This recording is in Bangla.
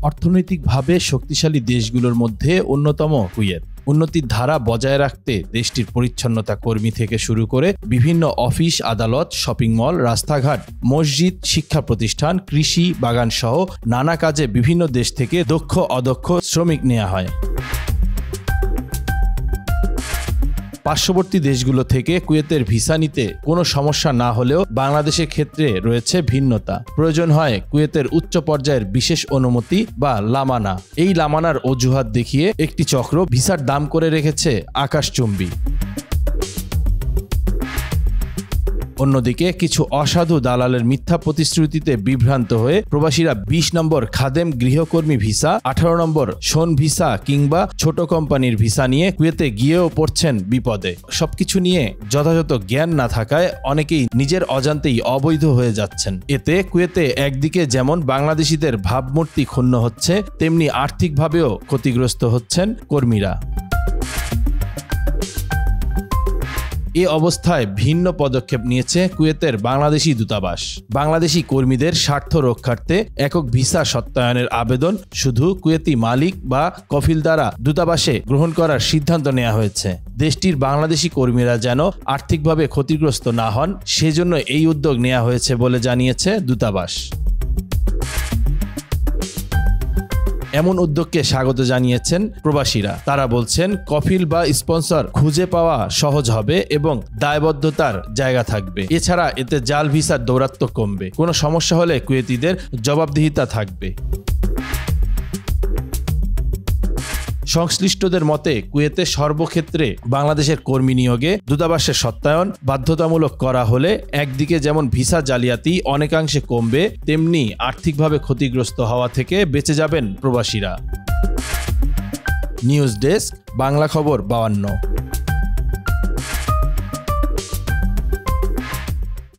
অর্থনৈতিকভাবে শক্তিশালী দেশগুলোর মধ্যে অন্যতম কুয়েত। উন্নতির ধারা বজায় রাখতে দেশটির পরিচ্ছন্নতা কর্মী থেকে শুরু করে বিভিন্ন অফিস, আদালত, শপিং মল, রাস্তাঘাট, মসজিদ, শিক্ষা প্রতিষ্ঠান, কৃষি, বাগান সহ নানা কাজে বিভিন্ন দেশ থেকে দক্ষ অদক্ষ শ্রমিক নেওয়া হয়। পার্শ্ববর্তী দেশগুলো থেকে কুয়েতের ভিসা নিতে কোনো সমস্যা না হলেও বাংলাদেশের ক্ষেত্রে রয়েছে ভিন্নতা। প্রয়োজন হয় কুয়েতের উচ্চ পর্যায়ের বিশেষ অনুমতি বা লামানা। এই লামানার অজুহাত দেখিয়ে একটি চক্র ভিসার দাম করে রেখেছে আকাশচুম্বী। অন্যদিকে কিছু অসাধু দালালের মিথ্যা প্রতিশ্রুতিতে বিভ্রান্ত হয়ে প্রবাসীরা 20 নম্বর খাদেম গৃহকর্মী ভিসা, 18 নম্বর শোন ভিসা কিংবা ছোট কোম্পানির ভিসা নিয়ে কুয়েতে গিয়েও পড়ছেন বিপদে। সবকিছু নিয়ে যথাযথ জ্ঞান না থাকায় অনেকেই নিজের অজান্তেই অবৈধ হয়ে যাচ্ছেন। এতে কুয়েতে একদিকে যেমন বাংলাদেশিদের ভাবমূর্তি ক্ষুণ্ণ হচ্ছে, তেমনি আর্থিকভাবেও ক্ষতিগ্রস্ত হচ্ছেন কর্মীরা। এ অবস্থায় ভিন্ন পদক্ষেপ নিয়েছে কুয়েতের বাংলাদেশি দূতাবাস। বাংলাদেশি কর্মীদের স্বার্থ রক্ষার্থে একক ভিসা সত্যায়নের আবেদন শুধু কুয়েতি মালিক বা কফিল দ্বারা দূতাবাসে গ্রহণ করার সিদ্ধান্ত নেওয়া হয়েছে। দেশটির বাংলাদেশি কর্মীরা যেন আর্থিকভাবে ক্ষতিগ্রস্ত না হন, সেজন্য এই উদ্যোগ নেওয়া হয়েছে বলে জানিয়েছে দূতাবাস। এমন উদ্যোগকে স্বাগত জানিয়েছেন প্রবাসীরা। তারা বলছেন, কফিল বা স্পন্সর খুঁজে পাওয়া সহজ হবে এবং দায়বদ্ধতার জায়গা থাকবে। এছাড়া এতে জাল ভিসার দৌরাত্ম্য কমবে। কোনো সমস্যা হলে কুয়েতিদের জবাবদিহিতা থাকবে। সংশ্লিষ্টদের মতে কুয়েতে সর্বক্ষেত্রে বাংলাদেশের কর্মী নিয়োগে দূতাবাসের সত্যায়ন বাধ্যতামূলক করা হলে একদিকে যেমন ভিসা জালিয়াতি অনেকাংশে কমবে, তেমনি আর্থিকভাবে ক্ষতিগ্রস্ত হওয়া থেকে বেঁচে যাবেন প্রবাসীরা। নিউজ ডেস্ক, বাংলা খবর 52।